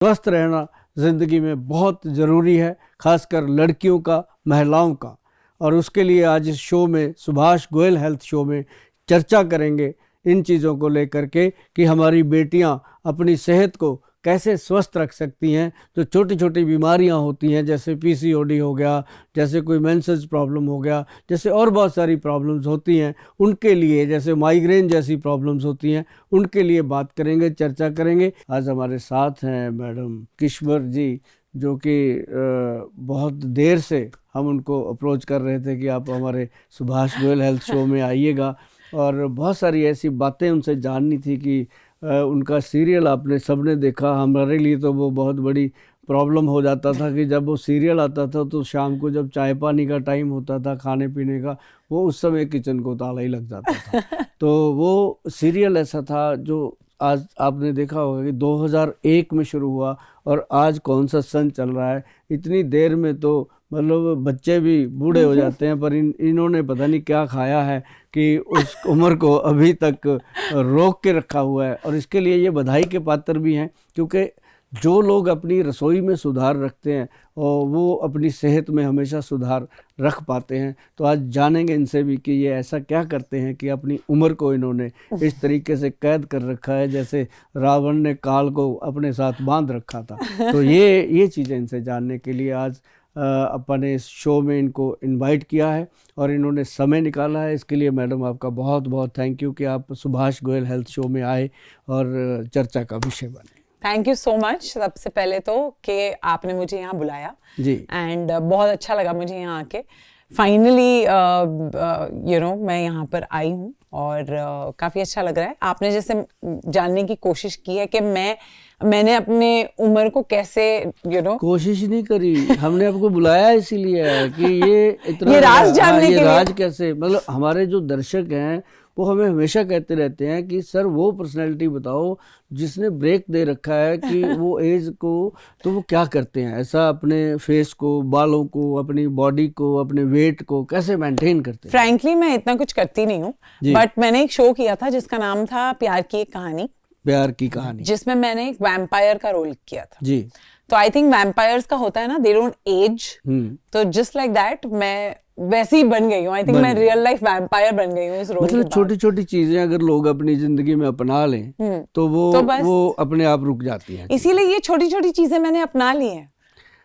स्वस्थ रहना ज़िंदगी में बहुत ज़रूरी है, खासकर लड़कियों का, महिलाओं का। और उसके लिए आज इस शो में, सुभाष गोयल हेल्थ शो में चर्चा करेंगे इन चीज़ों को लेकर के कि हमारी बेटियां अपनी सेहत को कैसे स्वस्थ रख सकती हैं। जो छोटी छोटी बीमारियां होती हैं, जैसे पीसीओडी हो गया, जैसे कोई मेंसेस प्रॉब्लम हो गया, जैसे और बहुत सारी प्रॉब्लम्स होती हैं, उनके लिए, जैसे माइग्रेन जैसी प्रॉब्लम्स होती हैं, उनके लिए बात करेंगे, चर्चा करेंगे। आज हमारे साथ हैं मैडम किश्वर जी, जो कि बहुत देर से हम उनको अप्रोच कर रहे थे कि आप हमारे सुभाष गोयल हेल्थ शो में आइएगा, और बहुत सारी ऐसी बातें उनसे जाननी थी कि उनका सीरियल आपने सबने देखा। हमारे लिए तो वो बहुत बड़ी प्रॉब्लम हो जाता था कि जब वो सीरियल आता था तो शाम को जब चाय पानी का टाइम होता था, खाने पीने का, वो उस समय किचन को ताला ही लग जाता था। तो वो सीरियल ऐसा था जो आज आपने देखा होगा कि 2001 में शुरू हुआ और आज कौन सा सन चल रहा है। इतनी देर में तो मतलब बच्चे भी बूढ़े हो जाते हैं, पर इन्होंने पता नहीं क्या खाया है कि उस उम्र को अभी तक रोक के रखा हुआ है। और इसके लिए ये बधाई के पात्र भी हैं, क्योंकि जो लोग अपनी रसोई में सुधार रखते हैं और वो अपनी सेहत में हमेशा सुधार रख पाते हैं। तो आज जानेंगे इनसे भी कि ये ऐसा क्या करते हैं कि अपनी उम्र को इन्होंने इस तरीके से कैद कर रखा है, जैसे रावण ने काल को अपने साथ बांध रखा था। तो ये चीज़ें इनसे जानने के लिए आज अपन ने इस शो में इनको इनवाइट किया है और इन्होंने समय निकाला है। इसके लिए मैडम आपका बहुत बहुत थैंक यू कि आप सुभाष गोयल हेल्थ शो में आए और चर्चा का विषय बने। थैंक यू सो मच सबसे पहले तो कि आपने मुझे यहाँ बुलाया जी, एंड बहुत अच्छा लगा मुझे यहाँ आके। फाइनली मैं यहाँ पर आई हूँ और काफ़ी अच्छा लग रहा है। आपने जैसे जानने की कोशिश की है कि मैंने अपने उम्र को कैसे कोशिश नहीं करी, हमने आपको बुलाया इसीलिए है कि ये इतना ये राज जानने के लिए। राज कैसे, मतलब हमारे जो दर्शक हैं वो हमें हमेशा कहते रहते हैं कि सर वो पर्सनैलिटी बताओ जिसने ब्रेक दे रखा है कि वो एज को, तो वो क्या करते हैं ऐसा, अपने फेस को, बालों को, अपनी बॉडी को, अपने वेट को कैसे मेंटेन करते हैं। फ्रैंकली मैं इतना कुछ करती नहीं हूँ, बट मैंने एक शो किया था जिसका नाम था प्यार की एक कहानी, प्यार की कहानी, जिसमें मैंने एक वैम्पायर का रोल किया था जी। तो आई थिंक वैम्पायर्स का होता है ना, दे डोंट एज, तो जस्ट लाइक दैट मैं वैसे ही बन गई हूँ। आई थिंक मैं रियल लाइफ वैम्पायर बन गई हूँ इस रोल। मतलब छोटी छोटी चीजें अगर लोग अपनी जिंदगी में अपना लें तो वो अपने आप रुक जाती हैं। इसीलिए ये छोटी छोटी चीजें मैंने अपना ली हैं।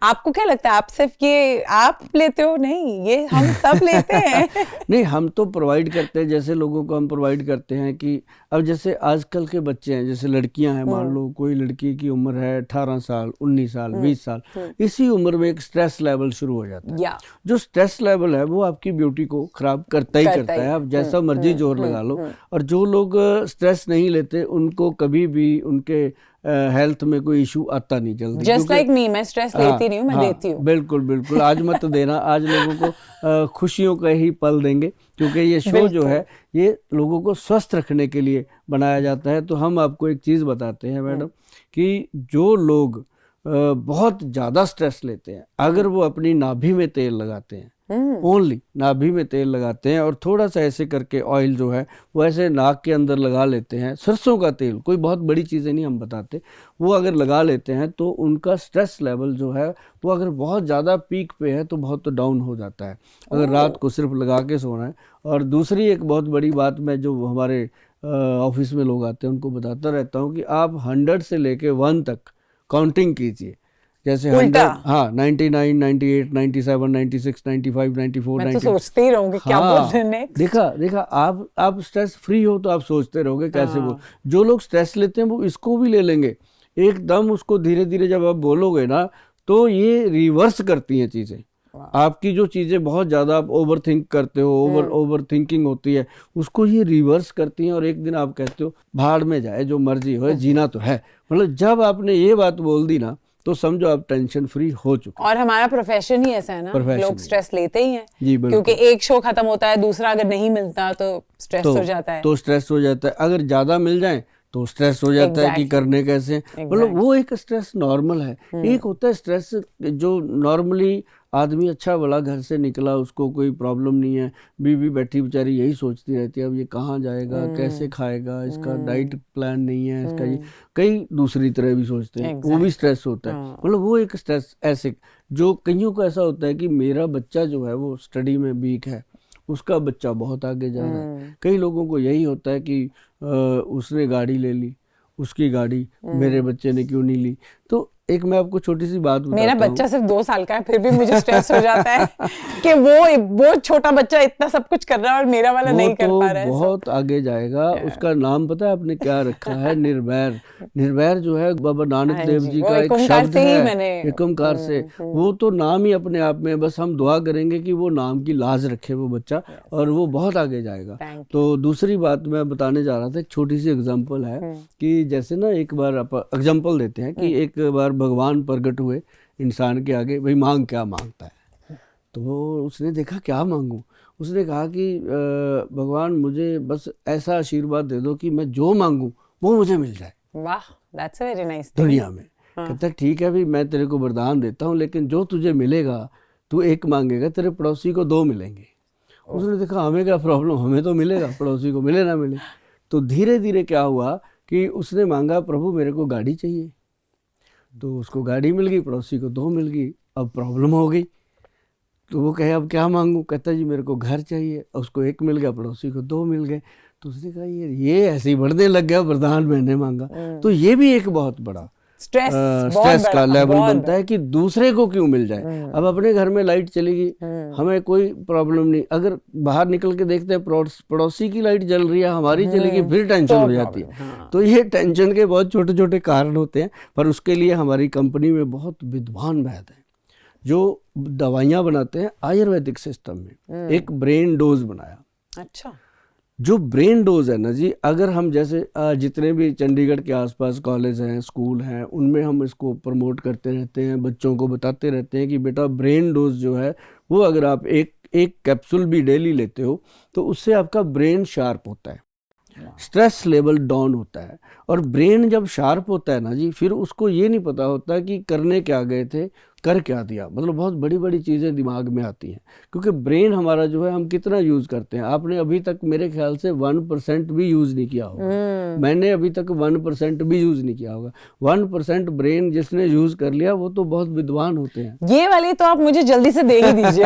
आपको क्या लगता है, आप सिर्फ ये आप लेते हो? नहीं, ये हम सब लेते हैं। नहीं, हम तो प्रोवाइड करते हैं, जैसे लोगों को हम प्रोवाइड करते हैं कि अब जैसे आजकल के बच्चे हैं, जैसे लड़कियां हैं, मान लो कोई लड़की की उम्र है 18 साल, 19 साल, 20 साल, इसी उम्र में एक स्ट्रेस लेवल शुरू हो जाता है। जो स्ट्रेस लेवल है वो आपकी ब्यूटी को खराब करता ही करता है, आप जैसा मर्जी जोर लगा लो। और जो लोग स्ट्रेस नहीं लेते उनको कभी भी उनके हेल्थ में कोई इशू आता नहीं जल्दी। जस्ट लाइक मी, मैं स्ट्रेस लेती नहीं हूँ, मैं देती हूँ। बिल्कुल बिल्कुल, आज मत देना, आज लोगों को खुशियों का ही पल देंगे, क्योंकि ये शो जो है ये लोगों को स्वस्थ रखने के लिए बनाया जाता है। तो हम आपको एक चीज़ बताते हैं मैडम कि जो लोग बहुत ज़्यादा स्ट्रेस लेते हैं, अगर वो अपनी नाभि में तेल लगाते हैं, ओनली नाभि में तेल लगाते हैं और थोड़ा सा ऐसे करके ऑयल जो है वो ऐसे नाक के अंदर लगा लेते हैं, सरसों का तेल, कोई बहुत बड़ी चीज़ें नहीं हम बताते, वो अगर लगा लेते हैं तो उनका स्ट्रेस लेवल जो है वो अगर बहुत ज़्यादा पीक पे है तो बहुत डाउन हो जाता है, अगर रात को सिर्फ लगा के सोना है। और दूसरी एक बहुत बड़ी बात, मैं जो हमारे ऑफिस में लोग आते हैं उनको बताता रहता हूँ कि आप 100 से लेके 1 तक काउंटिंग कीजिए, जैसे 100, हाँ, 99, 98, 97, 96, 95, 94, मैं तो सोचते ही रहूंगी क्या बोल रहे हैं नेक्स्ट। देखा आप स्ट्रेस फ्री हो तो आप सोचते रहोगे कैसे बोल। जो लोग स्ट्रेस लेते हैं वो इसको भी ले लेंगे एकदम, उसको धीरे धीरे जब आप बोलोगे ना तो ये रिवर्स करती हैं चीज़ें। आपकी जो चीज़ें बहुत ज़्यादा आप ओवर थिंक करते हो, ओवर थिंकिंग होती है, उसको ये रिवर्स करती हैं और एक दिन आप कहते हो भाड़ में जाए जो मर्जी हो, जीना तो है। मतलब जब आपने ये बात बोल दी ना तो समझो आप टेंशन फ्री हो चुके। और हमारा प्रोफेशन ही ऐसा है ना, लोग स्ट्रेस लेते ही हैं। जी, क्योंकि एक शो खत्म होता है, दूसरा अगर नहीं मिलता तो स्ट्रेस हो जाता है। तो स्ट्रेस हो जाता है, अगर ज़्यादा मिल जाए तो स्ट्रेस हो जाता है कि Exactly. करने कैसे, मतलब वो एक स्ट्रेस नॉर्मल है। एक होता है स्ट्रेस जो नॉर्मली आदमी अच्छा भला घर से निकला, उसको कोई प्रॉब्लम नहीं है, बीवी बैठी बेचारी यही सोचती रहती है अब ये कहाँ जाएगा, कैसे खाएगा, इसका डाइट प्लान नहीं है, इसका ये, कई दूसरी तरह भी सोचते हैं, वो भी स्ट्रेस होता है। मतलब वो एक स्ट्रेस ऐसे, जो कईयों को ऐसा होता है कि मेरा बच्चा जो है वो स्टडी में वीक है, उसका बच्चा बहुत आगे जा रहा है। कई लोगों को यही होता है कि उसने गाड़ी ले ली, उसकी गाड़ी मेरे बच्चे ने क्यों नहीं ली। तो एक मैं आपको छोटी सी बात बताता हूँ, मेरा बच्चा सिर्फ 2 साल का है, फिर भी मुझे स्ट्रेस हो जाता है कि वो छोटा बच्चा इतना सब कुछ कर रहा है और मेरा वाला नहीं कर पा रहा है। बहुत आगे जाएगा। उसका नाम पता है आपने क्या रखा है? निर्वैर। निर्वैर जो है बाबा नानक देव जी का एक शब्द है, एक ओंकार से। वो तो नाम ही अपने आप में, बस हम दुआ करेंगे कि वो नाम की लाज रखे वो बच्चा, और वो बहुत आगे जाएगा। तो दूसरी बात मैं बताने जा रहा था, एक छोटी सी एग्जांपल है कि जैसे ना एक बार आप एग्जांपल देते हैं कि एक बार भगवान प्रकट हुए इंसान के आगे, भाई मांग क्या मांगता है। तो वो उसने देखा क्या मांगूं, उसने कहा कि भगवान मुझे बस ऐसा आशीर्वाद दे दो कि मैं जो मांगूं वो मुझे मिल जाए। वाह, दैट्स अ वेरी नाइस दुनिया में। कहता है ठीक है भाई, मैं तेरे को वरदान देता हूँ, लेकिन जो तुझे मिलेगा, तू एक मांगेगा, तेरे पड़ोसी को 2 मिलेंगे। उसने देखा हमें क्या प्रॉब्लम, हमें तो मिलेगा, पड़ोसी को मिले ना मिले। तो धीरे धीरे क्या हुआ कि उसने मांगा प्रभु मेरे को गाड़ी चाहिए, तो उसको गाड़ी मिल गई, पड़ोसी को 2 मिल गई। अब प्रॉब्लम हो गई, तो वो कहे अब क्या मांगूं। कहता जी मेरे को घर चाहिए, उसको 1 मिल गया, पड़ोसी को 2 मिल गए। तो उसने कहा ये ऐसे ही बढ़ने लग गया, वरदान मैंने मांगा। तो ये भी एक बहुत बड़ा स्ट्रेस का लेवल बनता है कि दूसरे को क्यों मिल जाए। अब अपने घर में लाइट चली गई, हमें कोई प्रॉब्लम नहीं, अगर बाहर निकल के देखते हैं पड़ोसी की लाइट जल रही है, हमारी चली गई, फिर टेंशन हो जाती है। तो ये टेंशन के बहुत छोटे छोटे कारण होते हैं, पर उसके लिए हमारी कंपनी में बहुत विद्वान वैद्य हैं जो दवाइयाँ बनाते हैं आयुर्वेदिक सिस्टम में। एक ब्रेन डोज बनाया। अच्छा। जो ब्रेन डोज है ना जी, अगर हम जैसे जितने भी चंडीगढ़ के आसपास कॉलेज हैं, स्कूल हैं, उनमें हम इसको प्रमोट करते रहते हैं, बच्चों को बताते रहते हैं कि बेटा ब्रेन डोज जो है वो अगर आप एक कैप्सूल भी डेली लेते हो तो उससे आपका ब्रेन शार्प होता है, स्ट्रेस लेवल डाउन होता है। और ब्रेन जब शार्प होता है ना जी, फिर उसको ये नहीं पता होता कि करने क्या गए थे, कर क्या दिया। मतलब बहुत बड़ी बड़ी चीज़ें दिमाग में आती हैं, क्योंकि ब्रेन हमारा जो है हम कितना यूज़ करते हैं। आपने अभी तक मेरे ख्याल से 1% भी यूज़ नहीं किया होगा, मैंने अभी तक 1% भी यूज़ नहीं किया होगा। 1% ब्रेन जिसने यूज़ कर लिया वो तो बहुत विद्वान होते हैं। ये वाली तो आप मुझे जल्दी से दे ही दीजिए।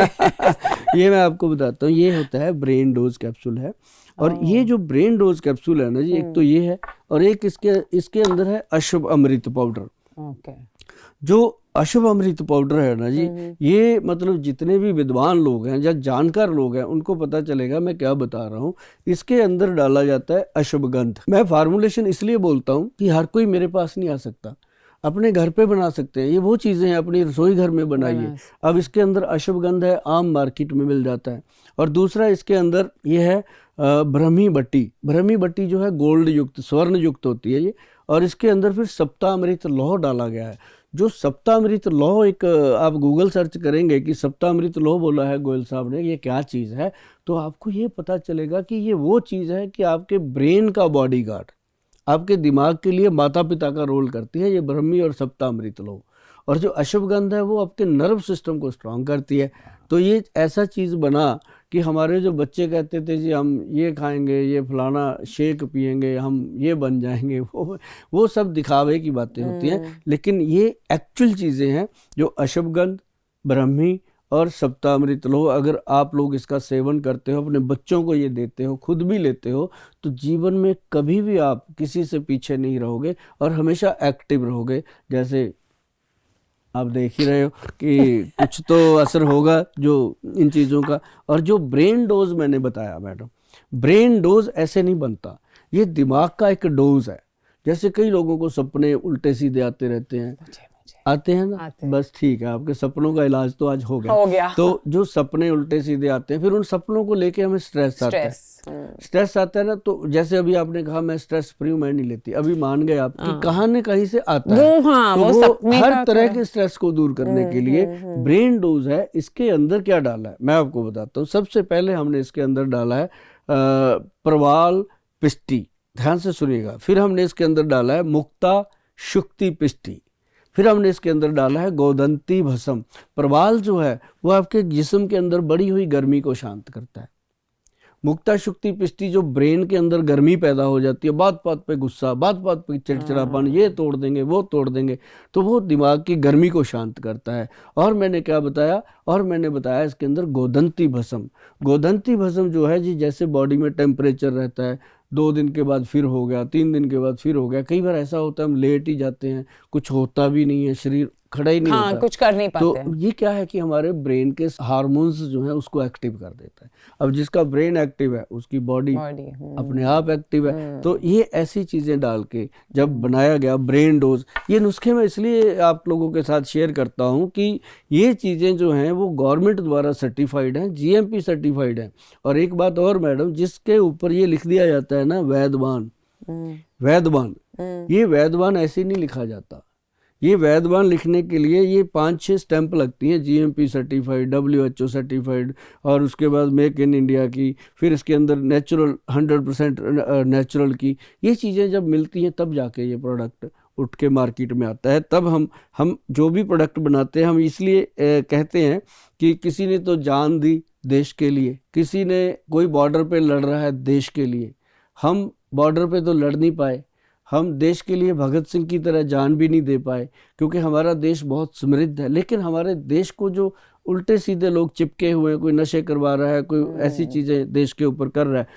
ये मैं आपको बताता हूँ, ये होता है ब्रेन डोज कैप्सूल है। और ये जो ब्रेन डोज कैप्सूल है ना जी, एक तो ये है, और एक इसके अंदर है अशुभ अमृत पाउडर। ओके। जो अशुभ अमृत पाउडर है ना जी, ये मतलब जितने भी विद्वान लोग हैं या जानकार लोग हैं उनको पता चलेगा मैं क्या बता रहा हूँ। इसके अंदर डाला जाता है अश्वगंध। मैं फार्मूलेशन इसलिए बोलता हूँ कि हर कोई मेरे पास नहीं आ सकता, अपने घर पे बना सकते हैं। ये वो चीज़ें हैं अपनी रसोई घर में बनाइए। अब इसके अंदर अश्वगंध है, आम मार्केट में मिल जाता है। और दूसरा इसके अंदर ये है ब्रह्मी बट्टी। ब्रह्मी बट्टी जो है गोल्ड युक्त, स्वर्ण युक्त होती है ये। और इसके अंदर फिर सप्तामृत लौह डाला गया है। जो सप्तामृत लौह, एक आप गूगल सर्च करेंगे कि सप्तामृत लौह बोला है गोयल साहब ने, ये क्या चीज़ है, तो आपको ये पता चलेगा कि ये वो चीज़ है कि आपके ब्रेन का बॉडीगार्ड, आपके दिमाग के लिए माता पिता का रोल करती है ये ब्रह्मी और सप्तामृत लौह। और जो अश्वगंध है वो आपके नर्व सिस्टम को स्ट्रांग करती है। तो ये ऐसा चीज़ बना कि हमारे जो बच्चे कहते थे जी हम ये खाएंगे, ये फलाना शेक पिएंगे, हम ये बन जाएंगे, वो सब दिखावे की बातें होती हैं। लेकिन ये एक्चुअल चीज़ें हैं जो अश्वगंध, ब्रह्मी और सप्तामृत लौह, अगर आप लोग इसका सेवन करते हो, अपने बच्चों को ये देते हो, खुद भी लेते हो, तो जीवन में कभी भी आप किसी से पीछे नहीं रहोगे और हमेशा एक्टिव रहोगे। जैसे आप देख ही रहे हो कि कुछ तो असर होगा जो इन चीज़ों का। और जो ब्रेन डोज मैंने बताया मैडम, ब्रेन डोज ऐसे नहीं बनता, ये दिमाग का एक डोज है। जैसे कई लोगों को सपने उल्टे सीधे आते रहते हैं, आते हैं ना, बस ठीक है, आपके सपनों का इलाज तो आज हो गया। तो जो सपने उल्टे सीधे आते हैं, फिर उन सपनों को लेके हमें स्ट्रेस आता है। स्ट्रेस आता है ना, तो जैसे अभी आपने कहा मैं स्ट्रेस फ्री मैं नहीं लेती, अभी मान गए आप कि कहाँ न कहीं से आता है। तो वो हर तरह के स्ट्रेस को दूर करने के लिए ब्रेन डोज है। इसके अंदर क्या डाला है मैं आपको बताता हूँ। सबसे पहले हमने इसके अंदर डाला है प्रवाल पिष्टी। ध्यान से सुनिएगा। फिर हमने इसके अंदर डाला है मुक्ता शुक्ति पिष्टि। फिर हमने इसके अंदर डाला है गोदंती भस्म। प्रवाल जो है वो आपके जिस्म के अंदर बढ़ी हुई गर्मी को शांत करता है। मुक्ता शुक्ति पिष्टि जो ब्रेन के अंदर गर्मी पैदा हो जाती है, बात बात पे गुस्सा, बात बात पे चिड़चिड़ापन, ये तोड़ देंगे वो तोड़ देंगे, तो वो दिमाग की गर्मी को शांत करता है। और मैंने क्या बताया, और मैंने बताया इसके अंदर गोदंती भस्म। गोदंती भस्म जो है जी, जैसे बॉडी में टेम्परेचर रहता है, 2 दिन के बाद फिर हो गया, 3 दिन के बाद फिर हो गया, कई बार ऐसा होता है हम लेट ही जाते हैं, कुछ होता भी नहीं है, शरीर खड़ा ही नहीं हाँ, होता, कुछ कर नहीं पाते तो ये क्या है कि हमारे ब्रेन के हार्मोन्स जो है उसको एक्टिव कर देता है। अब जिसका ब्रेन एक्टिव है उसकी बॉडी अपने आप एक्टिव है। तो ये ऐसी चीजें डाल के जब बनाया गया ब्रेन डोज, ये नुस्खे मैं इसलिए आप लोगों के साथ शेयर करता हूँ कि ये चीजें जो हैं वो गवर्नमेंट द्वारा सर्टिफाइड हैं, GMP सर्टिफाइड हैं। और एक बात और मैडम, जिसके ऊपर ये लिख दिया जाता है ना वैद्यवान, वैद्यवान, ये वैद्यवान ऐसे नहीं लिखा जाता। ये वैद्यवान लिखने के लिए ये 5-6 स्टैंप लगती हैं, GMP सर्टिफाइड, WHO सर्टिफाइड, और उसके बाद मेक इन इंडिया की, फिर इसके अंदर नेचुरल 100% नेचुरल की। ये चीज़ें जब मिलती हैं तब जाके ये प्रोडक्ट उठ के मार्केट में आता है। तब हम जो भी प्रोडक्ट बनाते हैं, हम इसलिए कहते हैं कि किसी ने तो जान दी देश के लिए, किसी ने कोई बॉर्डर पे लड़ रहा है देश के लिए। हम बॉर्डर पे तो लड़ नहीं पाए, हम देश के लिए भगत सिंह की तरह जान भी नहीं दे पाए, क्योंकि हमारा देश बहुत समृद्ध है। लेकिन हमारे देश को जो उल्टे सीधे लोग चिपके हुए हैं, कोई नशे करवा रहा है, कोई ऐसी चीज़ें देश के ऊपर कर रहा है,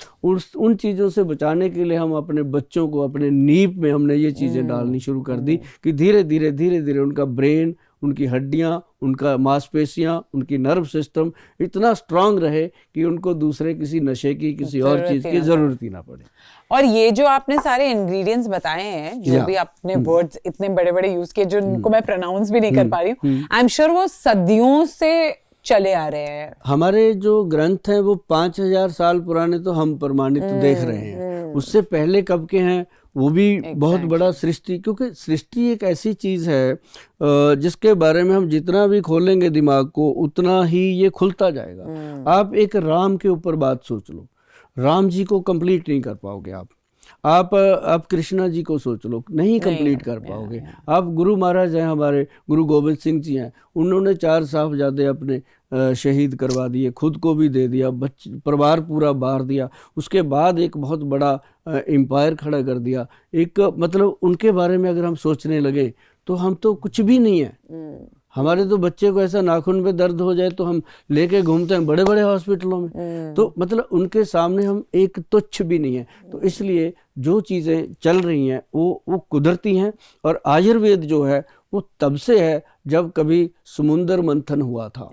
उन चीज़ों से बचाने के लिए हम अपने बच्चों को अपने नींव में हमने ये चीज़ें डालनी शुरू कर दी कि धीरे धीरे उनका ब्रेन, उनकी हड्डियाँ, उनका मांसपेशियाँ, उनकी नर्व सिस्टम इतना स्ट्रांग रहे कि उनको दूसरे किसी नशे की, किसी और चीज़ की ज़रूरत ही ना पड़े। और ये जो आपने सारे इंग्रेडिएंट्स बताए हैं, जो भी आपने वर्ड्स इतने बड़े बड़े यूज किए, जिनको मैं प्रोनाउंस भी नहीं कर पा रही हूँ, आई एम श्योर वो सदियों से चले आ रहे हैं। हमारे जो ग्रंथ हैं वो 5000 साल पुराने तो हम प्रमाणित देख रहे हैं। उससे पहले कब के हैं वो भी बहुत बड़ा सृष्टि, क्योंकि सृष्टि एक ऐसी चीज़ है जिसके बारे में हम जितना भी खोलेंगे दिमाग को उतना ही ये खुलता जाएगा। आप एक राम के ऊपर बात सोच लो, राम जी को कंप्लीट नहीं कर पाओगे आप कृष्णा जी को सोच लो, नहीं कंप्लीट कर पाओगे। आप गुरु महाराज हैं, हमारे गुरु गोविंद सिंह जी हैं, उन्होंने 4 साहबजादे अपने शहीद करवा दिए, खुद को भी दे दिया, परिवार पूरा बार दिया, उसके बाद एक बहुत बड़ा एम्पायर खड़ा कर दिया। एक मतलब उनके बारे में अगर हम सोचने लगे तो हम तो कुछ भी नहीं है। हमारे तो बच्चे को ऐसा नाखून पे दर्द हो जाए तो हम लेके घूमते हैं बड़े बड़े हॉस्पिटलों में, तो मतलब उनके सामने हम एक तुच्छ भी नहीं है। तो इसलिए जो चीज़ें चल रही हैं वो कुदरती हैं। और आयुर्वेद जो है वो तब से है जब कभी समुद्र मंथन हुआ था।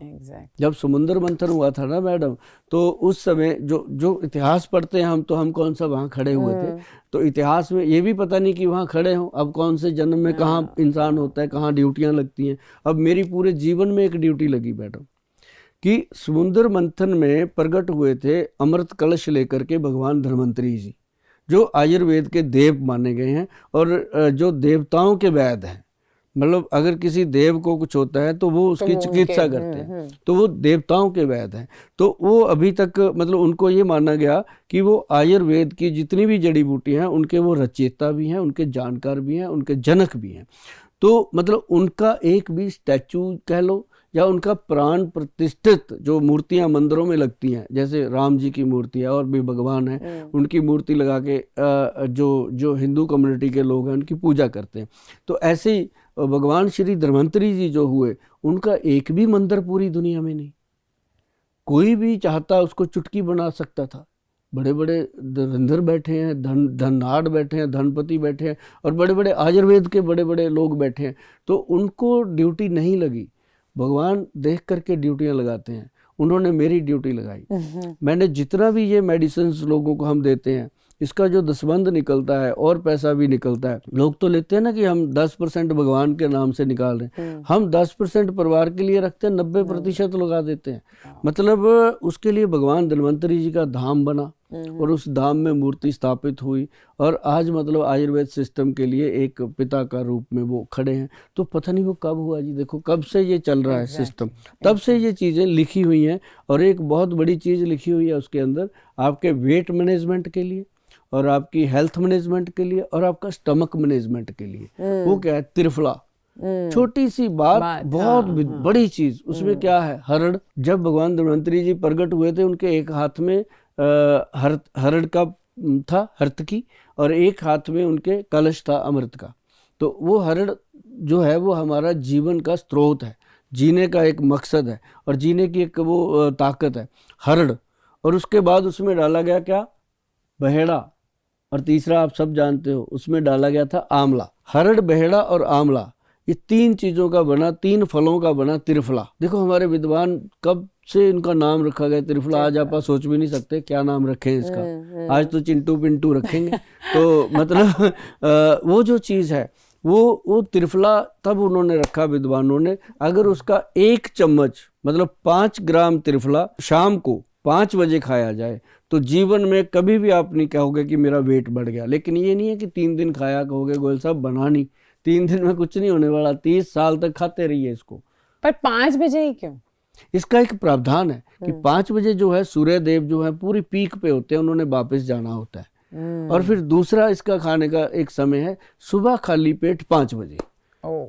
जब समुद्र मंथन हुआ था ना मैडम, तो उस समय जो इतिहास पढ़ते हैं हम कौन सा वहाँ खड़े हुए थे, तो इतिहास में ये भी पता नहीं कि वहाँ खड़े हों। अब कौन से जन्म में कहाँ इंसान होता है, कहाँ ड्यूटियाँ लगती हैं। अब मेरी पूरे जीवन में एक ड्यूटी लगी मैडम कि समुद्र मंथन में प्रकट हुए थे अमृत कलश लेकर के भगवान धन्वंतरी जी, जो आयुर्वेद के देव माने गए हैं और जो देवताओं के वैद्य हैं। मतलब अगर किसी देव को कुछ होता है तो वो उसकी चिकित्सा करते हैं, तो वो देवताओं के वैद्य हैं। तो वो अभी तक मतलब उनको ये माना गया कि वो आयुर्वेद की जितनी भी जड़ी बूटी हैं उनके वो रचयिता भी हैं, उनके जानकार भी हैं, उनके जनक भी हैं। तो मतलब उनका एक भी स्टैचू कह लो या उनका प्राण प्रतिष्ठित जो मूर्तियां मंदिरों में लगती हैं, जैसे राम जी की मूर्ति है और भी भगवान है, उनकी मूर्ति लगा के जो हिंदू कम्युनिटी के लोग हैं उनकी पूजा करते हैं। तो ऐसे ही भगवान श्री धन्वंतरी जी जो हुए, उनका एक भी मंदिर पूरी दुनिया में नहीं। कोई भी चाहता उसको चुटकी बना सकता था। बड़े बड़े धुरंधर बैठे हैं, धनहाड़ बैठे हैं, धनपति बैठे हैं, और बड़े बड़े आयुर्वेद के बड़े बड़े लोग बैठे हैं, तो उनको ड्यूटी नहीं लगी। भगवान देख करके ड्यूटियां लगाते हैं, उन्होंने मेरी ड्यूटी लगाई। मैंने जितना भी ये मेडिसिन लोगों को हम देते हैं, इसका जो दसबंद निकलता है और पैसा भी निकलता है। लोग तो लेते हैं ना कि हम 10% भगवान के नाम से निकाल रहे हैं, हम 10% परिवार के लिए रखते हैं, 90% लगा देते हैं। मतलब उसके लिए भगवान धन्वंतरी जी का धाम बना और उस धाम में मूर्ति स्थापित हुई, और आज मतलब आयुर्वेद सिस्टम के लिए एक पिता का रूप में वो खड़े हैं। तो पता नहीं वो कब हुआ जी, देखो कब से ये चल रहा है सिस्टम, तब से ये चीज़ें लिखी हुई हैं। और एक बहुत बड़ी चीज़ लिखी हुई है उसके अंदर आपके वेट मैनेजमेंट के लिए, और आपकी हेल्थ मैनेजमेंट के लिए और आपका स्टमक मैनेजमेंट के लिए। वो क्या है? त्रिफला। छोटी सी बात बहुत बड़ी चीज। उसमें क्या है? हरड़। जब भगवान धन्वंतरी जी प्रकट हुए थे, उनके एक हाथ में हरड़ का था, हर्तकी, और एक हाथ में उनके कलश था अमृत का। तो वो हरड़ जो है वो हमारा जीवन का स्रोत है, जीने का एक मकसद है और जीने की एक वो ताकत है, हरड़। और उसके बाद उसमें डाला गया क्या? बहेड़ा। और तीसरा आप सब जानते हो, उसमें डाला गया था आंवला। हरड़, बहेड़ा और आंवला, ये 3 चीजों का बना, 3 फलों का बना त्रिफला। देखो हमारे विद्वान कब से इनका नाम रखा गया त्रिफला, आज आप सोच भी नहीं सकते क्या नाम रखें इसका। आज तो चिंटू पिंटू रखेंगे। तो मतलब वो जो चीज है वो त्रिफला तब उन्होंने रखा विद्वानों ने। अगर उसका 1 चम्मच मतलब 5 ग्राम त्रिफला शाम को 5 बजे खाया जाए तो जीवन में कभी भी आप नहीं कहोगे कि मेरा वेट बढ़ गया। लेकिन ये नहीं है कि 3 दिन खाया कहोगे गोयल साहब बना नहीं, 3 दिन में कुछ नहीं होने वाला, 30 साल तक खाते रहिए इसको। पर 5 बजे ही क्यों? इसका एक प्रावधान है कि 5 बजे जो है सूर्य देव जो है पूरी पीक पे होते हैं, उन्होंने वापस जाना होता है। और फिर दूसरा इसका खाने का एक समय है सुबह खाली पेट 5 बजे।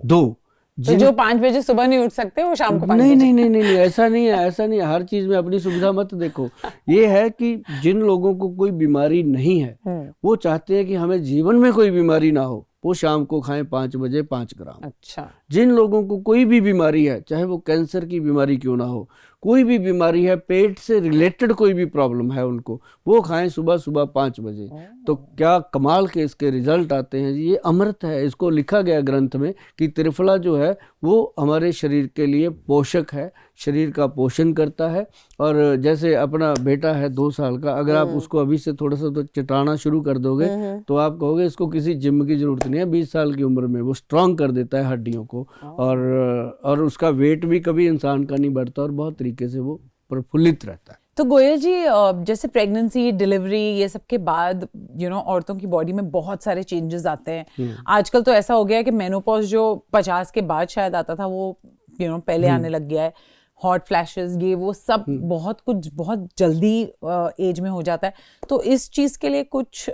2 तो जो 5 बजे सुबह नहीं उठ सकते वो शाम को 5 नहीं, बजे। नहीं नहीं नहीं नहीं ऐसा नहीं है, ऐसा नहीं है। हर चीज में अपनी सुविधा मत देखो। ये है कि जिन लोगों को कोई बीमारी नहीं है वो चाहते हैं कि हमें जीवन में कोई बीमारी ना हो, वो शाम को खाएं 5 बजे 5 ग्राम। अच्छा। जिन लोगों को कोई भी बीमारी है, चाहे वो कैंसर की बीमारी क्यों ना हो, कोई भी बीमारी है, पेट से रिलेटेड कोई भी प्रॉब्लम है उनको, वो खाएं सुबह सुबह 5 बजे। तो क्या कमाल के इसके रिजल्ट आते हैं। ये अमृत है। इसको लिखा गया ग्रंथ में कि त्रिफला जो है वो हमारे शरीर के लिए पोषक है, शरीर का पोषण करता है। और जैसे अपना बेटा है 2 साल का, अगर आप उसको अभी से थोड़ा सा तो चटाना शुरू कर दोगे तो आप कहोगे इसको किसी जिम की जरूरत नहीं है। 20 साल की उम्र में वो स्ट्रांग कर देता है हड्डियों को, और उसका वेट भी कभी इंसान का नहीं बढ़ता और बहुत तरीके से वो प्रफुल्लित रहता है। तो गोयल जी, जैसे प्रेगनेंसी, डिलीवरी, ये सब के बाद औरतों की बॉडी में बहुत सारे चेंजेस आते हैं। आजकल तो ऐसा हो गया है कि मेनोपॉज जो 50 के बाद शायद आता था वो पहले आने लग गया है। हॉट फ्लैशेस, ये वो सब बहुत कुछ बहुत जल्दी एज में हो जाता है। तो इस चीज के लिए कुछ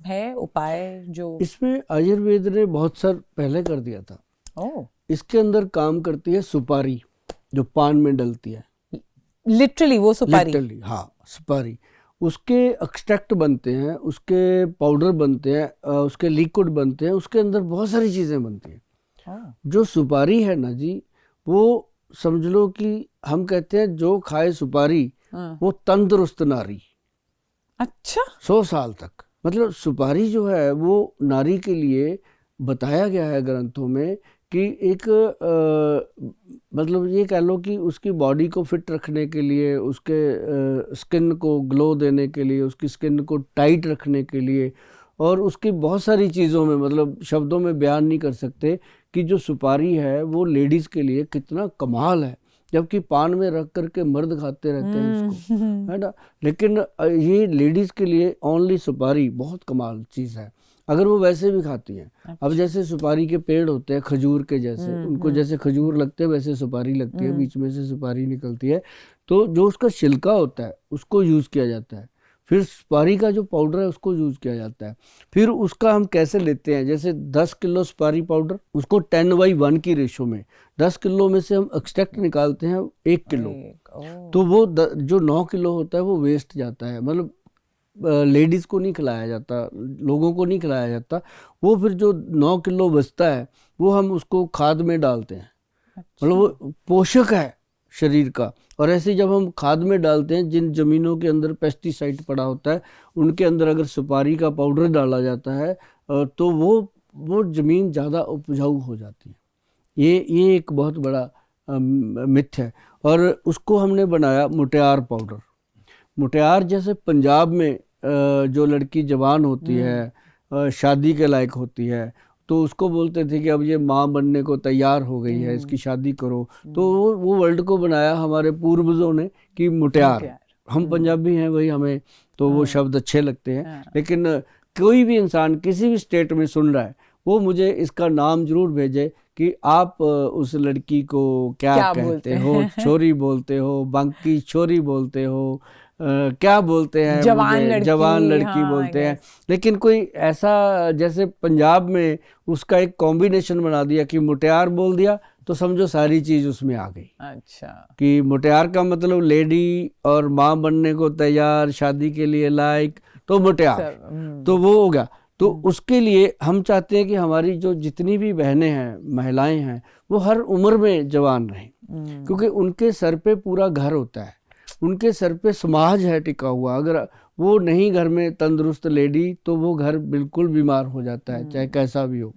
है उपाय? जो इसमें आयुर्वेद ने बहुत साल पहले कर दिया था। इसके अंदर काम करती है सुपारी, जो पान में डलती है। लिटरली वो सुपारी? लिटरली हाँ, सुपारी। उसके एक्सट्रैक्ट बनते हैं, उसके पाउडर बनते हैं, उसके लिक्विड बनते हैं, उसके अंदर बहुत सारी चीजें बनती हैं। जो सुपारी है ना जी, वो समझ लो कि हम कहते हैं जो खाए सुपारी वो तंदुरुस्त नारी। अच्छा। 100 साल तक। मतलब सुपारी जो है वो नारी के लिए बताया गया है ग्रंथों में कि एक मतलब ये कह लो कि उसकी बॉडी को फिट रखने के लिए, उसके स्किन को ग्लो देने के लिए, उसकी स्किन को टाइट रखने के लिए, और उसकी बहुत सारी चीज़ों में, मतलब शब्दों में बयान नहीं कर सकते कि जो सुपारी है वो लेडीज़ के लिए कितना कमाल है। जबकि पान में रख करके मर्द खाते रहते हैं इसको, है ना। लेकिन ये लेडीज़ के लिए ओनली सुपारी बहुत कमाल चीज़ है, अगर वो वैसे भी खाती हैं। अब जैसे सुपारी के पेड़ होते हैं खजूर के जैसे, उनको जैसे खजूर लगते हैं वैसे सुपारी लगती है, बीच में से सुपारी निकलती है। तो जो उसका छिलका होता है उसको यूज़ किया जाता है, फिर सुपारी का जो पाउडर है उसको यूज़ किया जाता है। फिर उसका हम कैसे लेते हैं, जैसे 10 किलो सुपारी पाउडर, उसको 10/1 की रेशो में 10 किलो में से हम एक्सट्रैक्ट निकालते हैं 1 किलो। तो वो जो 9 किलो होता है वो वेस्ट जाता है। मतलब लेडीज़ को नहीं खिलाया जाता, लोगों को नहीं खिलाया जाता। वो फिर जो 9 किलो बचता है वो हम उसको खाद में डालते हैं। मतलब वो पोषक है शरीर का। और ऐसे जब हम खाद में डालते हैं, जिन ज़मीनों के अंदर पेस्टिसाइड पड़ा होता है उनके अंदर अगर सुपारी का पाउडर डाला जाता है तो वो ज़मीन ज़्यादा उपजाऊ हो जाती है। ये एक बहुत बड़ा मिथ है। और उसको हमने बनाया मुटियार पाउडर। मुटियार जैसे पंजाब में जो लड़की जवान होती है, शादी के लायक होती है, तो उसको बोलते थे कि अब ये माँ बनने को तैयार हो गई है, इसकी शादी करो। तो वो वर्ल्ड को बनाया हमारे पूर्वजों ने कि मुटियार। हम पंजाबी हैं भाई, हमें तो वो शब्द अच्छे लगते हैं। लेकिन कोई भी इंसान किसी भी स्टेट में सुन रहा है वो मुझे इसका नाम जरूर भेजे कि आप उस लड़की को क्या कहते हो। छोरी बोलते हो, बांकी छोरी बोलते हो, क्या बोलते हैं, जवान मुझे लड़की, जवान लड़की हाँ, बोलते हैं, लेकिन कोई ऐसा जैसे पंजाब में उसका एक कॉम्बिनेशन बना दिया कि मुटियार बोल दिया तो समझो सारी चीज उसमें आ गई। अच्छा, कि मुटियार का मतलब लेडी और माँ बनने को तैयार, शादी के लिए लायक, तो मुटियार, तो वो हो गया। तो उसके लिए हम चाहते हैं कि हमारी जो जितनी भी बहनें हैं, महिलाएं हैं, वो हर उम्र में जवान रहें, क्योंकि उनके सर पे पूरा घर होता है, उनके सर पे समाज है टिका हुआ। अगर वो नहीं घर में तंदुरुस्त लेडी तो वो घर बिल्कुल बीमार हो जाता है, चाहे कैसा भी हो।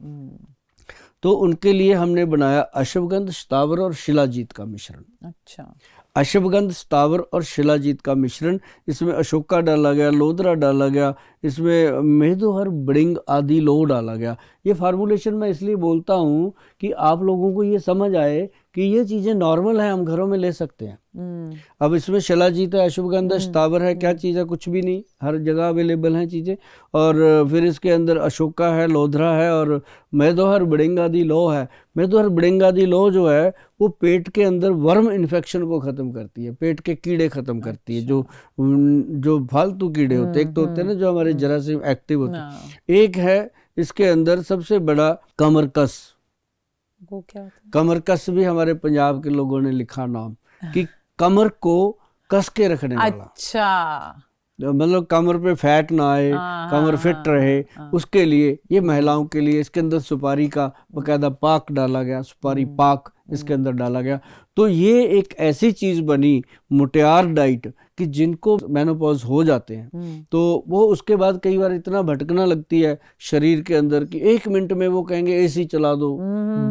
तो उनके लिए हमने बनाया अश्वगंध, शतावर और शिलाजीत का मिश्रण। अच्छा, अश्वगंध, शतावर और शिलाजीत का मिश्रण, इसमें अशोका डाला गया, लोदरा डाला गया, इसमें मेहदोहर, बड़िंग आदि लो डाला गया। ये फार्मूलेशन मैं इसलिए बोलता हूँ कि आप लोगों को ये समझ आए कि ये चीज़ें नॉर्मल हैं, हम घरों में ले सकते हैं। अब इसमें शिलाजीत है, अश्वगंध है, शतावर है, क्या चीज़ है, कुछ भी नहीं, हर जगह अवेलेबल हैं चीज़ें। और फिर इसके अंदर अशोका है, लोधरा है और मेहदोहर, बड़िंग आदि लो है। मेहदोहर, बड़िंग आदि लो जो है वो पेट के अंदर वर्म इन्फेक्शन को ख़त्म करती है, पेट के कीड़े ख़त्म करती है, जो फालतू कीड़े होते हैं। एक तो होते हैं ना जो हमारे जरासीम एक्टिव होते हैं, एक है इसके अंदर सबसे बड़ा कमरकस। वो क्या होता है? कमरकस भी हमारे पंजाब के लोगों ने लिखा नाम, कि कमर को कस के रखने वाला। अच्छा, मतलब कमर पे फैट ना आए, कमर फिट रहे, उसके लिए ये महिलाओं के लिए। इसके अंदर सुपारी का बकायदा पाक डाला गया, सुपारी पाक इसके अंदर डाला गया। तो ये एक ऐसी चीज बनी मुटियार डाइट कि जिनको मेनोपॉज हो जाते हैं तो वो उसके बाद कई बार इतना भटकना लगती है शरीर के अंदर कि 1 मिनट में वो कहेंगे एसी चला दो,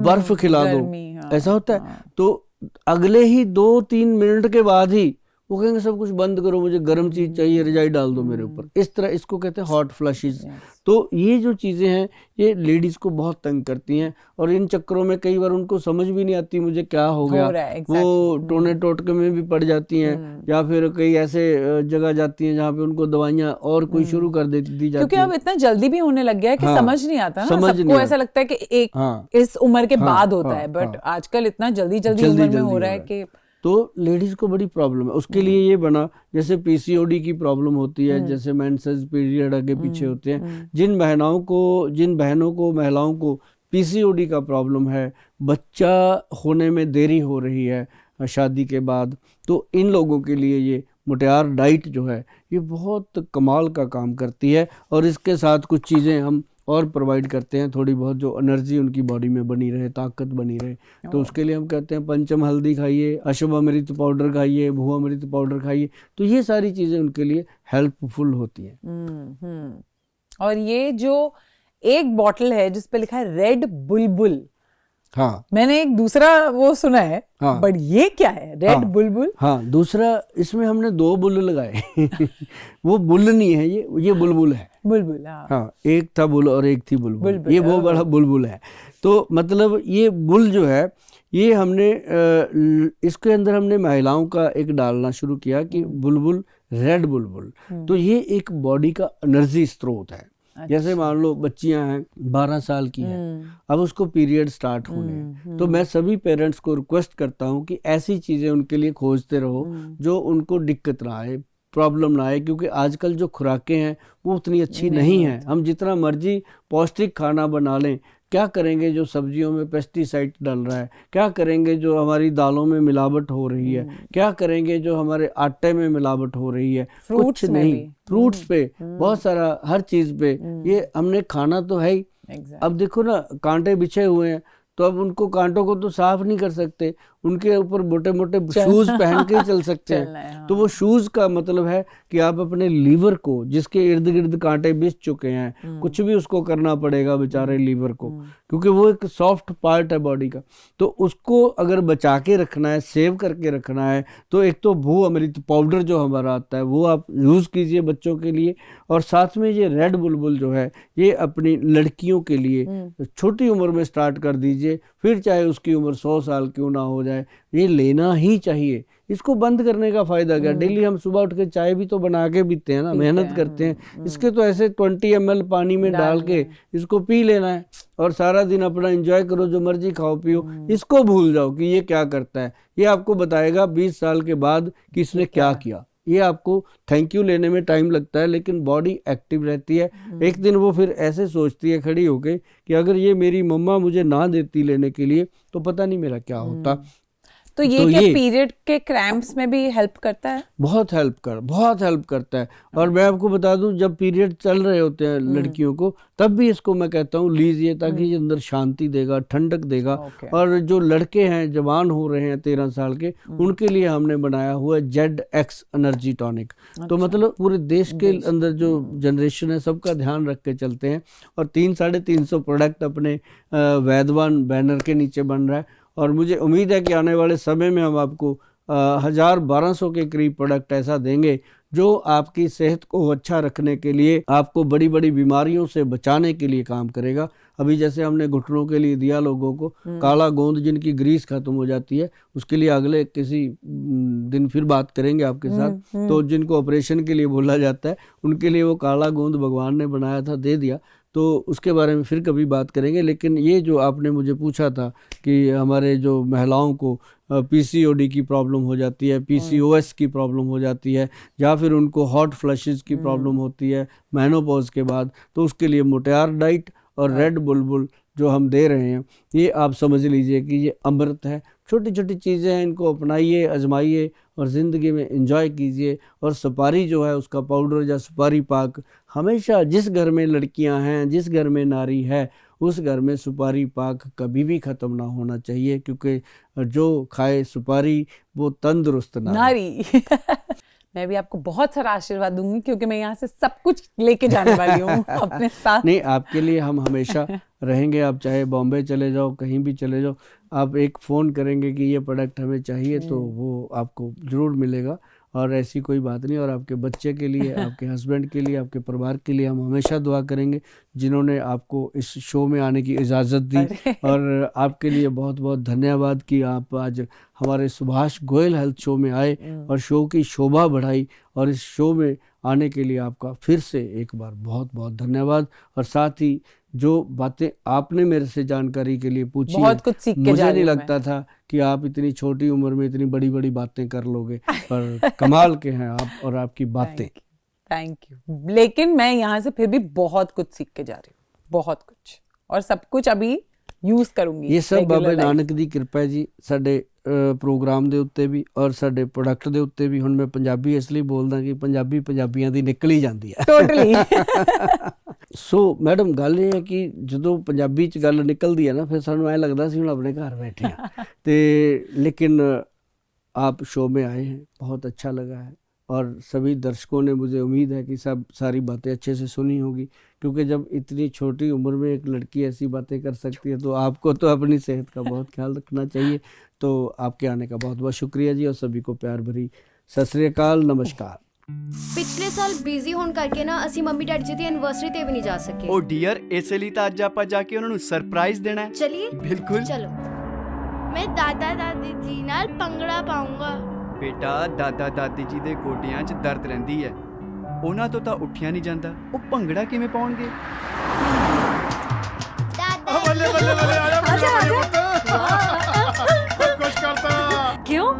बर्फ खिला दो, ऐसा होता है। तो अगले ही 2-3 मिनट के बाद ही वो कहेंगे सब कुछ बंद करो, मुझे गर्म चीज चाहिए, रजाई डाल दो मेरे ऊपर। इस तरह इसको कहते हैं हॉट फ्लशेस। तो ये जो चीज़ें हैं ये लेडीज़ को बहुत तंग करती हैं और इन चक्करों में कई बार उनको समझ भी नहीं आती मुझे क्या हो गया। वो टोने टोटके में भी पड़ जाती हैं या फिर कई ऐसे जगह जाती हैं जहाँ पे उनको दवाइयाँ और कोई शुरू कर दी जाती है, क्योंकि अब इतना जल्दी भी होने लग गया है कि समझ नहीं आता ना, सबको ऐसा लगता है कि एक इस उम्र के बाद होता है, बट आजकल इतना जल्दी उम्र में हो रहा है कि तो लेडीज को बड़ी प्रॉब्लम है। उसके लिए ये बना, जैसे पीसीओडी की प्रॉब्लम होती है, जैसे मेंसेस पीरियड आगे पीछे होते हैं, जिन बहनों को महिलाओं को पीसीओडी का प्रॉब्लम है, बच्चा होने में देरी हो रही है शादी के बाद, तो इन लोगों के लिए ये मुटियार डाइट जो है ये बहुत कमाल का काम करती है। और इसके साथ कुछ चीज़ें हम और प्रोवाइड करते हैं, थोड़ी बहुत जो एनर्जी उनकी बॉडी में बनी रहे, ताकत बनी रहे। तो उसके लिए हम कहते हैं पंचम हल्दी खाइए, अश्वमृत पाउडर खाइए, भुआमृत पाउडर खाइए। तो ये सारी चीज़ें उनके लिए हेल्पफुल होती हैं। और ये जो एक बॉटल है जिस पे लिखा है रेड बुलबुल, हाँ मैंने एक दूसरा वो सुना है, हाँ, बट ये क्या है रेड बुलबुल? हाँ, दूसरा इसमें हमने 2 बुल लगाए वो बुल नहीं है, ये बुलबुल है। बुलबुल, हाँ, एक था बुल और एक थी बुलबुल, ये बहुत बड़ा बुलबुल है। तो मतलब ये बुल जो है ये हमने इसके अंदर हमने महिलाओं का एक डालना शुरू किया कि बुलबुल, रेड बुलबुल। तो ये एक बॉडी का एनर्जी स्रोत है। जैसे मान लो बच्चियां हैं 12 साल की हैं, अब उसको पीरियड स्टार्ट होने हैं, तो मैं सभी पेरेंट्स को रिक्वेस्ट करता हूं कि ऐसी चीज़ें उनके लिए खोजते रहो जो उनको दिक्कत ना आए, प्रॉब्लम ना आए, क्योंकि आजकल जो खुराकें हैं वो उतनी अच्छी नहीं हैं। हम जितना मर्जी पौष्टिक खाना बना लें, क्या करेंगे जो सब्जियों में पेस्टिसाइड डल रहा है, क्या करेंगे जो हमारी दालों में मिलावट हो रही है, क्या करेंगे जो हमारे आटे में मिलावट हो रही है, कुछ नहीं। फ्रूट्स पे बहुत सारा, हर चीज़ पे ये हमने खाना तो है ही। अब देखो ना कांटे बिछे हुए हैं, तो अब उनको कांटों को तो साफ नहीं कर सकते, उनके ऊपर मोटे मोटे शूज पहन के ही चल सकते हैं। तो वो शूज का मतलब है कि आप अपने लीवर को, जिसके इर्द गिर्द कांटे बिछ चुके हैं, कुछ भी उसको करना पड़ेगा बेचारे लीवर को, क्योंकि वो एक सॉफ्ट पार्ट है बॉडी का। तो उसको अगर बचा के रखना है, सेव करके रखना है, तो एक तो भू अमृत पाउडर जो हमारा आता है वो आप यूज़ कीजिए बच्चों के लिए, और साथ में ये रेड बुलबुल जो है ये अपनी लड़कियों के लिए छोटी उम्र में स्टार्ट कर दीजिए, फिर चाहे उसकी उम्र 100 साल क्यों ना हो जाए, ये लेना ही चाहिए। इसको बंद करने का फायदा क्या, डेली हम सुबह उठ के चाय भी तो बना के पीते हैं ना, मेहनत करते हैं। इसके तो ऐसे 20 ml पानी में डाल के इसको पी लेना है और सारा दिन अपना एंजॉय करो, जो मर्जी खाओ पियो। इसको भूल जाओ कि ये क्या करता है, ये आपको बताएगा 20 साल के बाद कि इसने क्या किया। ये आपको थैंक यू लेने में टाइम लगता है, लेकिन बॉडी एक्टिव रहती है। एक दिन वो फिर ऐसे सोचती है खड़ी होके कि अगर ये मेरी मम्मा मुझे ना देती लेने के लिए तो पता नहीं मेरा क्या होता। तो ये क्या पीरियड के क्रैम्प्स में भी हेल्प करता है? बहुत हेल्प करता है। और मैं आपको बता दूं, जब पीरियड चल रहे होते हैं लड़कियों को, तब भी इसको मैं कहता हूँ लीजिए, ताकि ये अंदर शांति देगा, ठंडक देगा। और जो लड़के हैं, जवान हो रहे हैं 13 साल के, उनके लिए हमने बनाया हुआ है ZX एनर्जी टॉनिक। तो मतलब पूरे देश के अंदर जो जनरेशन है सबका ध्यान रख के चलते हैं। और 300-350 प्रोडक्ट अपने वैदवान बैनर के नीचे बन रहा है। और मुझे उम्मीद है कि आने वाले समय में हम आपको 1000-1200 के करीब प्रोडक्ट ऐसा देंगे जो आपकी सेहत को अच्छा रखने के लिए, आपको बड़ी बड़ी बीमारियों से बचाने के लिए काम करेगा। अभी जैसे हमने घुटनों के लिए दिया लोगों को काला गोंद, जिनकी ग्रीस खत्म हो जाती है, उसके लिए अगले किसी दिन फिर बात करेंगे आपके साथ। तो जिनको ऑपरेशन के लिए बोला जाता है, उनके लिए वो काला गोंद भगवान ने बनाया था, दे दिया, तो उसके बारे में फिर कभी बात करेंगे। लेकिन ये जो आपने मुझे पूछा था कि हमारे जो महिलाओं को PCOD की प्रॉब्लम हो जाती है, PCOS की प्रॉब्लम हो जाती है, या फिर उनको हॉट फ्लशेस की प्रॉब्लम होती है मेनोपॉज के बाद, तो उसके लिए मोटियार डाइट और रेड बुलबुल जो हम दे रहे हैं, ये आप समझ लीजिए कि ये अमृत है। छोटी छोटी चीज़ें हैं, इनको अपनाइए, आजमाइए और ज़िंदगी में एंजॉय कीजिए। और सुपारी जो है, उसका पाउडर या सुपारी पाक, हमेशा जिस घर में लड़कियां हैं, जिस घर में नारी है, उस घर में सुपारी पाक कभी भी ख़त्म ना होना चाहिए, क्योंकि जो खाए सुपारी वो तंदुरुस्त नारी। मैं भी आपको बहुत सारा आशीर्वाद दूंगी, क्योंकि मैं यहाँ से सब कुछ लेके जाने वाली हूँ अपने साथ। नहीं, आपके लिए हम हमेशा रहेंगे। आप चाहे बॉम्बे चले जाओ, कहीं भी चले जाओ, आप एक फ़ोन करेंगे कि ये प्रोडक्ट हमें चाहिए, तो वो आपको ज़रूर मिलेगा। और ऐसी कोई बात नहीं। और आपके बच्चे के लिए, आपके हस्बैंड के लिए, आपके परिवार के लिए हम हमेशा दुआ करेंगे, जिन्होंने आपको इस शो में आने की इजाज़त दी। और आपके लिए बहुत बहुत धन्यवाद कि आप आज हमारे सुभाष गोयल हेल्थ शो में आए और शो की शोभा बढ़ाई। और इस शो में आने के लिए आपका फिर से एक बार बहुत बहुत धन्यवाद। और साथ ही जो बातें आपने मेरे से जानकारी के लिए पूछी, बहुत कुछ सीख के मुझे नहीं लगता था कि आप इतनी छोटी उम्र में इतनी बड़ी बड़ी बातें कर लोगे, पर कमाल के हैं आप और आपकी बातें। Thank you. लेकिन मैं यहाँ से फिर भी बहुत कुछ सीख के जा रही हूँ, बहुत कुछ, और सब कुछ अभी यूज करूंगी। ये सब बाबा नानक दी कृपा है जी, साडे प्रोग्राम ਦੇ ਉੱਤੇ ਵੀ और ਸਾਡੇ ਪ੍ਰੋਡਕਟ ਦੇ ਉੱਤੇ ਵੀ। ਹੁਣ ਮੈਂ ਪੰਜਾਬੀ ਇਸ ਲਈ ਬੋਲਦਾ ਕਿ ਪੰਜਾਬੀ ਪੰਜਾਬੀਆਂ ਦੀ ਨਿਕਲ ਹੀ ਜਾਂਦੀ ਹੈ। ਟੋਟਲੀ। ਸੋ ਮੈਡਮ, ਗੱਲ ਇਹ ਹੈ ਕਿ ਜਦੋਂ ਪੰਜਾਬੀ 'ਚ ਗੱਲ ਨਿਕਲਦੀ ਹੈ ਨਾ, ਫਿਰ ਸਾਨੂੰ ਐਂ ਲੱਗਦਾ ਸੀ ਹੁਣ ਆਪਣੇ ਘਰ ਬੈਠੇ ਹਾਂ। ਤੇ लेकिन आप शो में आए हैं, बहुत अच्छा लगा है। और सभी दर्शकों ने, मुझे उम्मीद है कि सब सारी बातें अच्छे से सुनी होगी, क्योंकि जब इतनी छोटी उम्र में एक लड़की ऐसी बातें कर सकती है, तो आपको तो अपनी सेहत का बहुत ख्याल रखना चाहिए। तो आपके आने का बहुत बहुत शुक्रिया जी, और सभी को प्यार भरी सत श्री अकाल, नमस्कार। ਪਿਛਲੇ ਸਾਲ ਬਿਜ਼ੀ ਹੋਣ ਕਰਕੇ ਨਾ ਅਸੀਂ ਮੰਮੀ ਡੈਡੀ ਜੀ ਦੀ ਐਨਵਰਸਰੀ ਤੇ ਵੀ ਨਹੀਂ ਜਾ ਸਕੇ। ਉਹ ਡੀਅਰ, ਇਸੇ ਲਈ ਤਾਂ ਅੱਜ ਆਪਾਂ ਜਾ ਕੇ ਉਹਨਾਂ ਨੂੰ ਸਰਪ੍ਰਾਈਜ਼ ਦੇਣਾ ਹੈ। ਚਲਿਏ, ਬਿਲਕੁਲ ਚਲੋ। मैं दादा दादी जी नाल पंगड़ा पाऊंगा। ਬੇਟਾ, ਦਾਦਾ ਦਾਦੀ ਜੀ ਦੇ ਗੋਡਿਆਂ 'ਚ ਦਰਦ ਰਹਿੰਦੀ ਹੈ, ਉਹਨਾਂ ਤੋਂ ਤਾਂ ਉੱਠਿਆ ਨਹੀਂ ਜਾਂਦਾ, ਉਹ ਭੰਗੜਾ ਕਿਵੇਂ ਪਾਉਣਗੇ? दादा ਬੱਲੇ ਬੱਲੇ ਬੱਲੇ, ਆਇਆ ਕੁਛ ਕਰਤਾ। ਕਿਉਂ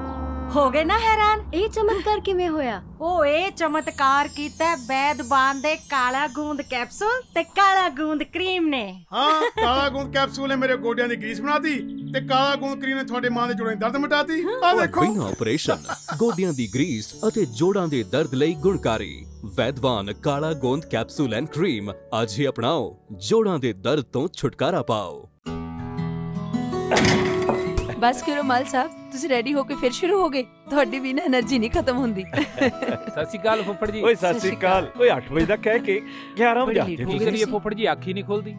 ਹੋ ਗਏ ਨਾ ਹੈਰਾਨ? ਇਹ ਚਮਤਕਾਰ ਕਿਵੇਂ ਹੋਇਆ? ਉਹ ਇਹ ਚਮਤਕਾਰ ਕੀਤਾ ਵੈਦਵਾਨ ਦੇ ਕਾਲਾ ਗੂੰਦ ਕੈਪਸੂਲ ਤੇ ਕਾਲਾ ਗੂੰਦ ਕਰੀਮ ਨੇ। ਹਾਂ, ਕਾਲਾ ਗੂੰਦ ਕੈਪਸੂਲ ਨੇ ਮੇਰੇ ਗੋਡਿਆਂ ਦੀ ਗਰੀਸ ਬਣਾਤੀ, ਤੇ ਕਾਲਾ ਗੂੰਦ ਕਰੀਮ ਨੇ ਤੁਹਾਡੇ ਮਾਂ ਦੇ ਜੋੜਾਂ ਦੀ ਦਰਦ ਮਿਟਾਤੀ। ਆ ਦੇਖੋ, ਬਿਨਾਂ ਆਪਰੇਸ਼ਨ ਗੋਡਿਆਂ ਦੀ ਗਰੀਸ ਅਤੇ ਜੋੜਾਂ ਦੇ ਦਰਦ ਲਈ ਗੁਣਕਾਰੀ ਵੈਦਵਾਨ ਕਾਲਾ ਗੋਂਦ ਕੈਪਸੂਲ ਐਂਡ ਕਰੀਮ ਅੱਜ ਹੀ ਅਪਣਾਓ, ਜੋੜਾਂ ਦੇ ਦਰਦ ਤੋਂ ਛੁਟਕਾਰਾ ਪਾਓ। ਬਸ ਕਰੋ ਮਾਲ ਸਾਹਿਬ, ਤੁਸੀਂ ਰੈਡੀ ਹੋ ਕੇ ਫਿਰ ਸ਼ੁਰੂ ਹੋ ਗਏ। ਤੁਹਾਡੀ ਵੀ ਨਾ એનર્ਜੀ ਨਹੀਂ ਖਤਮ ਹੁੰਦੀ। ਸਤਿ ਸ਼੍ਰੀ ਅਕਾਲ ਫੁੱਫੜ ਜੀ। ਓਏ ਸਤਿ ਸ਼੍ਰੀ ਅਕਾਲ। ਓਏ 8 ਵਜੇ ਦਾ ਕਹਿ ਕੇ 11 ਵਜੇ ਆਤੇ ਕੀ ਕਰੀਏ ਫੁੱਫੜ ਜੀ, ਅੱਖ ਹੀ ਨਹੀਂ ਖੁੱਲਦੀ।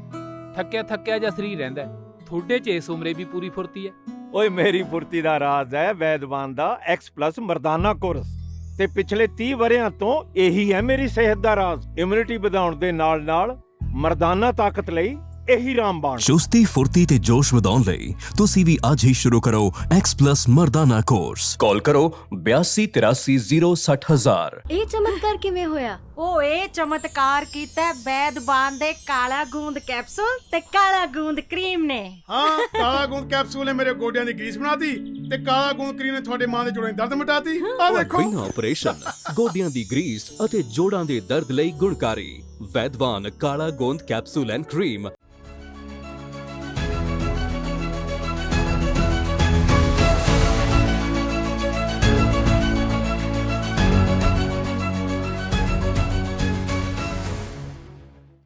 ਥੱਕਿਆ ਜਿਹਾ ਸਰੀਰ ਰਹਿੰਦਾ। ਤੁਹਾਡੇ 'ਚ ਇਸ ਉਮਰੇ ਵੀ ਪੂਰੀ ਫੁਰਤੀ ਹੈ। ਓਏ ਮੇਰੀ ਫੁਰਤੀ ਦਾ ਰਾਜ਼ ਹੈ ਵੈਦਵਾਨ ਦਾ X+ ਮਰਦਾਨਾ ਕੋਰਸ, ਤੇ ਪਿਛਲੇ 30 ਵਰਿਆਂ ਤੋਂ ਇਹੀ ਹੈ ਮੇਰੀ ਸਿਹਤ ਦਾ ਰਾਜ਼। ਇਮਿਊਨਿਟੀ ਵਧਾਉਣ ਦੇ ਨਾਲ ਨਾਲ ਮਰਦਾਨਾ ਤਾਕਤ ਲਈ ਇਹੀ ਰਾਮਬਾਣ। ਚੁਸਤੀ ਫੁਰਤੀ ਤੇ ਜੋਸ਼ ਵਧਾਉਣ ਲਈ ਤੁਸੀਂ ਵੀ ਅੱਜ ਹੀ ਸ਼ੁਰੂ ਕਰੋ X+ ਮਰਦਾਨਾ ਕੋਰਸ। ਕਾਲ ਕਰੋ 8283060000। ਇਹ ਚਮਤਕਾਰ ਕਿਵੇਂ ਹੋਇਆ? ਉਹ ਇਹ ਚਮਤਕਾਰ ਕੀਤਾ ਵੈਦਵਾਨ ਦੇ ਕਾਲਾ ਗੂੰਦ ਕੈਪਸੂਲ ਤੇ ਕਾਲਾ ਗੂੰਦ ਕਰੀਮ ਨੇ। ਹਾਂ, ਕਾਲਾ ਗੂੰਦ ਕੈਪਸੂਲ ਨੇ ਮੇਰੇ ਗੋਡਿਆਂ ਦੀ ਗਰੀਸ ਬਣਾਤੀ, ਤੇ ਕਾਲਾ ਗੂੰਦ ਕਰੀਮ ਨੇ ਤੁਹਾਡੇ ਮਾਂ ਦੇ ਜੋੜਾਂ ਦੀ ਦਰਦ ਮਿਟਾਤੀ ਆ ਦੇਖੋ ਬਿਨਾਂ ਆਪਰੇਸ਼ਨ ਗੋਡਿਆਂ ਦੀ ਗਰੀਸ ਅਤੇ ਜੋੜਾਂ ਦੇ ਦਰਦ ਲਈ ਗੁਣਕਾਰੀ ਵੈਦਵਾਨ ਕਾਲਾ ਗੋਂਦ ਕੈਪਸੂਲ ਐਂਡ ਕਰੀਮ